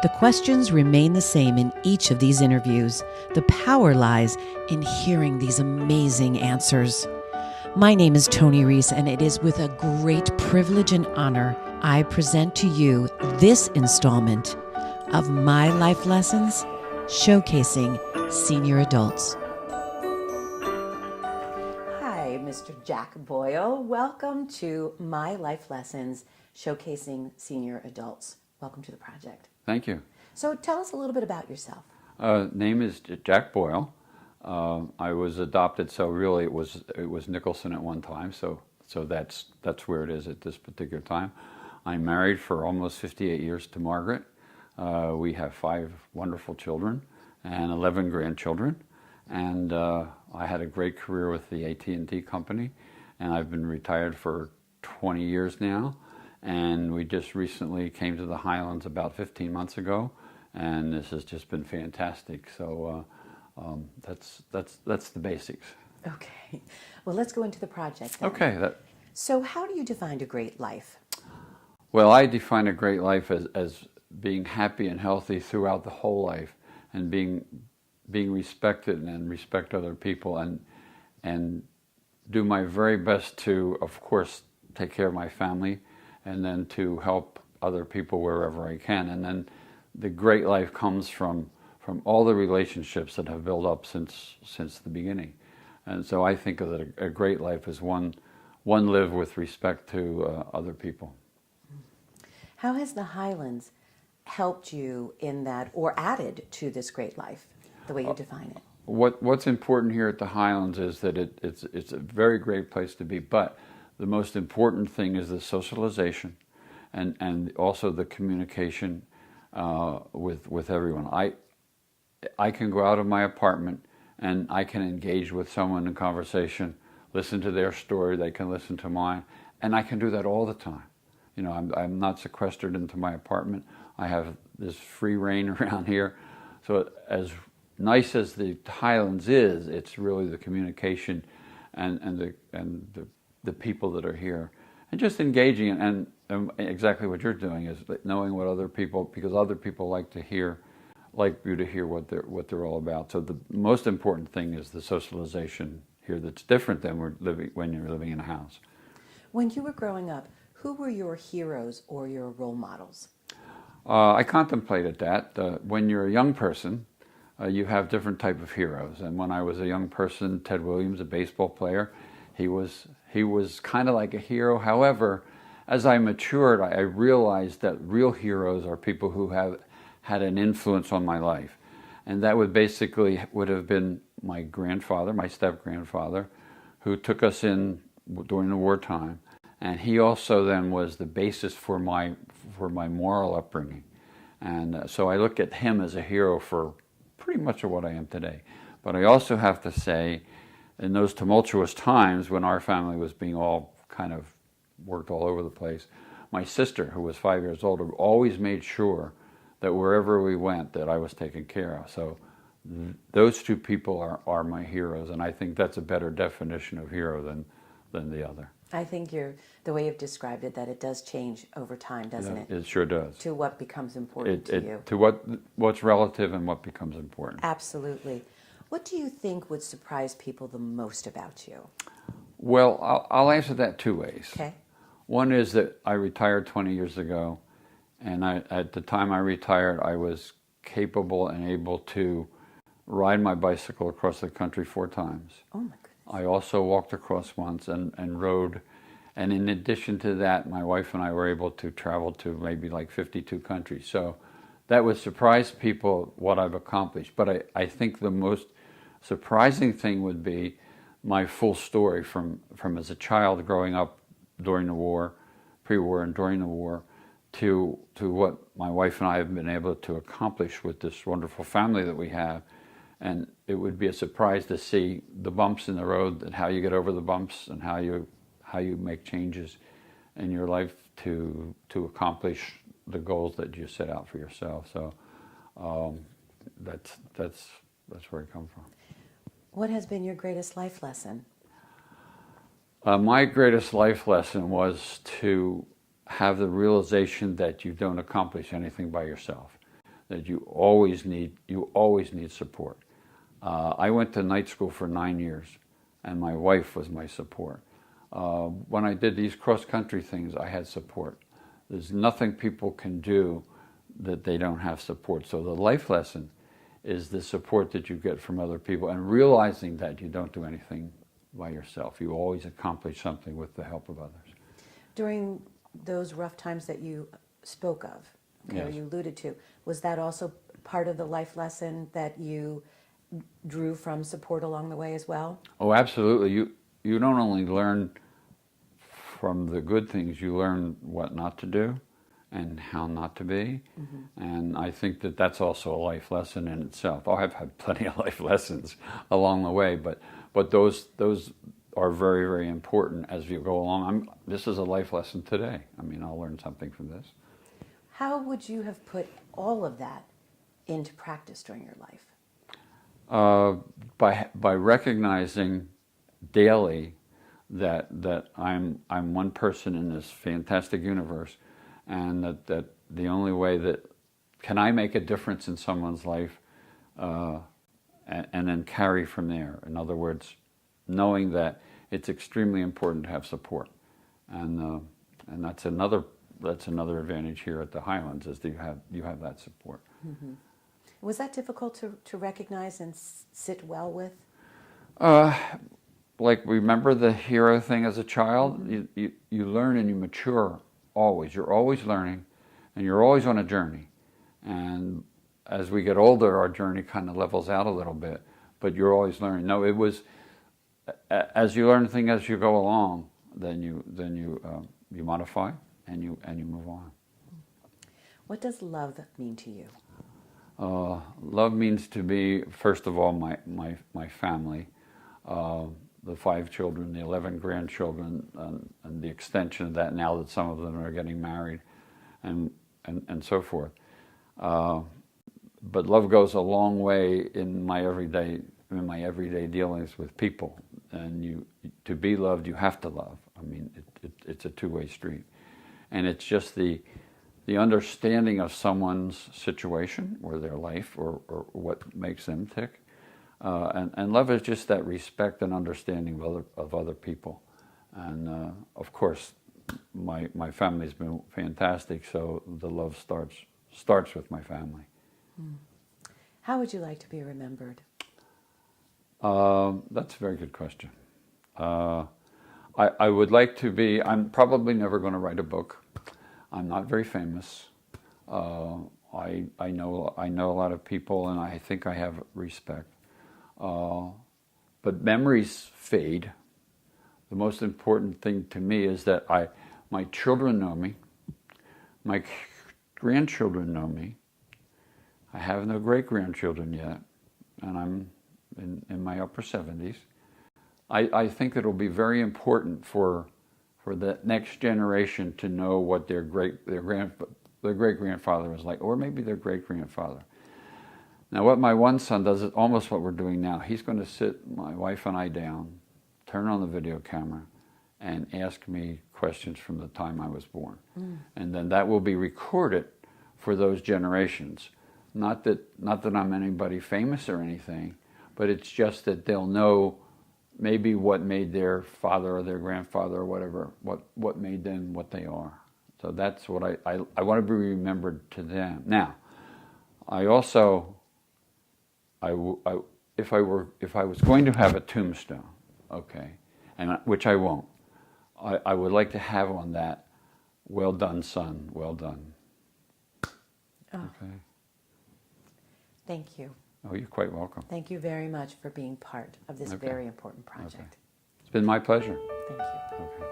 The questions remain the same in each of these interviews. The power lies in hearing these amazing answers. My name is Tony Reese, and it is with a great privilege and honor I present to you this installment of My Life Lessons, showcasing senior adults. Hi, Mr. Jack Boyle. Welcome to My Life Lessons, showcasing senior adults. Welcome to the project. Thank you. So tell us a little bit about yourself. Name is Jack Boyle. I was adopted, so really it was Nicholson at one time. So that's where it is at this particular time. I'm married for almost 58 years to Margaret. We have 5 wonderful children and 11 grandchildren. And I had a great career with the AT&T company, and I've been retired for 20 years now. And we just recently came to the Highlands about 15 months ago, and this has just been fantastic. So that's the basics. Okay. Well, let's go into the project then. Okay. So how do you define a great life? Well, I define a great life as being happy and healthy throughout the whole life, and being respected and respect other people, and do my very best to, of course, take care of my family, and then to help other people wherever I can. And then the great life comes from all the relationships that have built up since the beginning. And so I think of it, a great life as one lived with respect to other people. How has the Highlands helped you in that, or added to this great life, the way you define it? What's important here at the Highlands is that it's a very great place to be, but the most important thing is the socialization and also the communication with everyone. I can go out of my apartment and I can engage with someone in conversation, listen to their story, they can listen to mine, and I can do that all the time. You know, I'm not sequestered into my apartment. I have this free reign around here. So as nice as the Highlands is, it's really the communication and the people that are here, and just engaging and exactly what you're doing is knowing what other people, because other people like you to hear what they're all about. So the most important thing is the socialization here that's different than when you're living in a house. When you were growing up, who were your heroes or your role models? I contemplated that. When you're a young person, you have different type of heroes. And when I was a young person, Ted Williams, a baseball player, he was kind of like a hero. However, as I matured, I realized that real heroes are people who have had an influence on my life. And that would have been my grandfather, my step-grandfather, who took us in during the wartime. And he also then was the basis for my moral upbringing. And so I look at him as a hero for pretty much of what I am today. But I also have to say, in those tumultuous times when our family was being all kind of worked all over the place, my sister, who was 5 years older, always made sure that wherever we went, that I was taken care of. So those two people are my heroes, and I think that's a better definition of hero than the other. I think the way you've described it, that it does change over time, doesn't it? It sure does. To what becomes important to you. To what's relative and what becomes important. Absolutely. What do you think would surprise people the most about you? Well, I'll answer that 2 ways. Okay. One is that I retired 20 years ago, and at the time I retired, I was capable and able to ride my bicycle across the country 4 times. Oh my goodness. I also walked across once and rode. And in addition to that, my wife and I were able to travel to maybe like 52 countries. So that would surprise people what I've accomplished. But I think the most surprising thing would be my full story from as a child growing up during the war, pre-war and during the war, to what my wife and I have been able to accomplish with this wonderful family that we have. And it would be a surprise to see the bumps in the road and how you get over the bumps and how you make changes in your life to accomplish the goals that you set out for yourself. So that's where I come from. What has been your greatest life lesson? My greatest life lesson was to have the realization that you don't accomplish anything by yourself. that you always need support. I went to night school for 9 years, and my wife was my support. When I did these cross-country things, I had support. There's nothing people can do that they don't have support. So the life lesson is the support that you get from other people, and realizing that you don't do anything by yourself. You always accomplish something with the help of others. During those rough times that you spoke of, or Yes. you alluded to, was that also part of the life lesson that you drew from support along the way as well? Oh, absolutely. You don't only learn from the good things, you learn what not to do and how not to be. And I think that that's also a life lesson in itself. Oh, I've had plenty of life lessons along the way, but those are very, very important as you go along. This is a life lesson today. I mean, I'll learn something from this. How would you have put all of that into practice during your life? By recognizing daily that I'm one person in this fantastic universe, and that the only way that can I make a difference in someone's life, and then carry from there. In other words, knowing that it's extremely important to have support, and that's another advantage here at the Highlands, is that you have that support. Mm-hmm. Was that difficult to recognize and sit well with? Like, remember the hero thing as a child? Mm-hmm. You learn and you mature always. You're always learning, and you're always on a journey. And as we get older, our journey kind of levels out a little bit, but you're always learning. No, it was as you learn things as you go along, then you modify and you move on. What does love mean to you? Love means to me, first of all, my family, the 5 children, the 11 grandchildren, and the extension of that now that some of them are getting married, and so forth. But love goes a long way in my everyday dealings with people. And to be loved, you have to love. I mean, it's a two-way street, and it's just the understanding of someone's situation or their life or what makes them tick. And love is just that respect and understanding of other people. And of course, my family's been fantastic, so the love starts with my family. How would you like to be remembered? That's a very good question. I would like to be, I'm probably never going to write a book. I'm not very famous. I know a lot of people, and I think I have respect. But memories fade. The most important thing to me is that my children know me, my grandchildren know me. I have no great-grandchildren yet, and I'm in my upper 70s. I think it'll be very important for the next generation to know what their great-grandfather was like, or maybe their great-grandfather. Now, what my one son does is almost what we're doing now. He's going to sit my wife and I down, turn on the video camera, and ask me questions from the time I was born. And then that will be recorded for those generations. Not that I'm anybody famous or anything, but it's just that they'll know maybe what made their father or their grandfather or whatever, what made them what they are. So that's what I want to be remembered to them. Now, I also, if I was going to have a tombstone, okay, and which I won't, I would like to have on that, "Well done, son, well done." Oh. Okay. Thank you. Oh, you're quite welcome. Thank you very much for being part of this Okay. very important project. Okay. It's been my pleasure. Thank you. Okay.